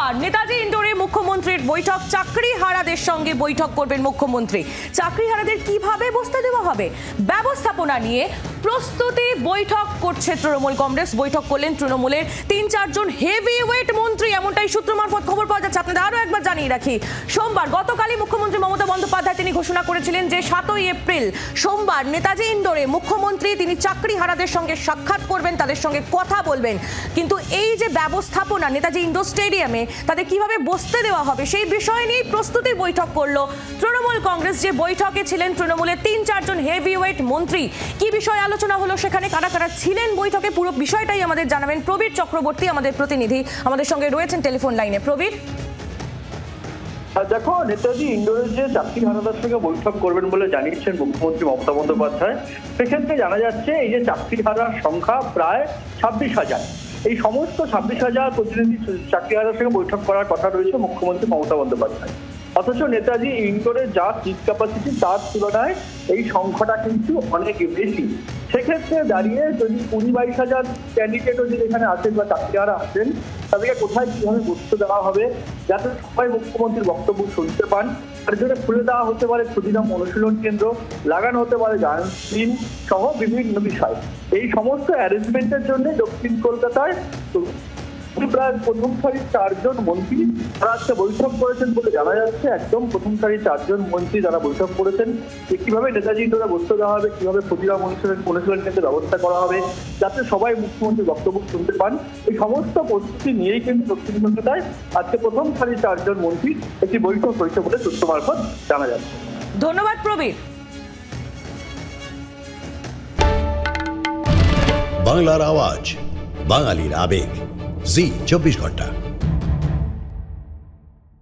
সোমবার নেতাজি ইন্ডোরে মুখ্যমন্ত্রীর বৈঠক। চাকরিহারাদের সঙ্গে বৈঠক করবেন মুখ্যমন্ত্রী। চাকরিহারাদের কিভাবে বসতে দেওয়া হবে, ব্যবস্থাপনা নিয়ে প্রস্তুতি বৈঠক করছে তৃণমূল কংগ্রেস। বৈঠক করলেন তৃণমূলের 3-4 জন হেভিওয়েট মন্ত্রী, এমনটাই সূত্র মারফত খবর পাওয়া যাচ্ছে। আপনাদের আরো একবার জানিয়ে রাখি, সোমবার গতকালই মুখ্যমন্ত্রী মমতা বন্দ্যোপাধ্যায় তিনি ঘোষণা করেছিলেন যে 7ই এপ্রিল সোমবার নেতাজি ইন্ডোরে মুখ্যমন্ত্রী তিনি চাকরিহারাদের সঙ্গে সাক্ষাৎ করবেন, তাদের সঙ্গে কথা বলবেন। কিন্তু এই যে ব্যবস্থাপনা নেতাজি ইন্ডোর স্টেডিয়ামে তাদের কিভাবে বসতে দেওয়া হবে সেই বিষয় নিয়ে প্রস্তুতি বৈঠক করলো তৃণমূল কংগ্রেস। যে বৈঠকে ছিলেন তৃণমূলের 3-4 জন হেভিওয়েট মন্ত্রী। কি বিষয় আলোচনা হলো, সেখানে কারা কারা ছিলেন বৈঠকে, পুরো বিষয়টাই আমাদের জানাবেন প্রবীর চক্রবর্তী, আমাদের প্রতিনিধি আমাদের সঙ্গে রয়েছেন টেলিফোন লাইনে। প্রবীর, দেখো, নেতাজি ইন্ডোরে যে চাকরিহারাদের সঙ্গে বৈঠক করবেন বলে জানিয়েছেন মুখ্যমন্ত্রী মমতা বন্দ্যোপাধ্যায়, সেক্ষেত্রে জানা যাচ্ছে এই যে চাকরিহারার সংখ্যা প্রায় 26,000। এই সমস্ত 26,000 প্রতিনিধি চাকরিহারার সঙ্গে বৈঠক করার কথা রয়েছে মুখ্যমন্ত্রী মমতা বন্দ্যোপাধ্যায়। অথচ নেতাজি ইন্ডোরে যা সিট ক্যাপাসিটি তার তুলনায় এই সংখ্যাটা কিন্তু অনেক বেশি। সেক্ষেত্রে দাঁড়িয়ে যদি 20-22,000 ক্যান্ডিডেটও যদি এখানে আসেন বা চাকরিহারা আসেন, তাদেরকে কোথায় কিভাবে বসতে দেওয়া হবে যাতে সবাই মুখ্যমন্ত্রীর বক্তব্য শুনতে পান, তার জন্য খুলে দেওয়া হতে পারে ক্ষুদিরাম অনুশীলন কেন্দ্র, লাগানো হতে পারে গান সহ বিভিন্ন বিষয়। এই সমস্ত অ্যারেঞ্জমেন্টের জন্য দক্ষিণ কলকাতায় প্রায় প্রথম সারির 4 জন মন্ত্রী তারা আজকে বৈঠক করেছেন বলে জানা যাচ্ছে। একদম প্রথম সারির 4 জন মন্ত্রী যারা বৈঠক করেছেন যে কিভাবে নেতাজি ইন্ডোরে বসতে দেওয়া হবে, কিভাবে ক্ষুদিরাম অনুশীলন কেন্দ্রের ব্যবস্থা করা হবে যাতে সবাই মুখ্যমন্ত্রীর বক্তব্য শুনতে পান, এই সমস্ত প্রস্তুতি নিয়েই কিন্তু দক্ষিণ কলকাতায় আজকে প্রথম সারির 4 জন মন্ত্রী একটি বৈঠক হয়েছে বলে সূত্র মারফত জানা যাচ্ছে। ধন্যবাদ প্রবীর। বাংলার আওয়াজ, বাঙালির আবেগ, জি 24 ঘন্টা।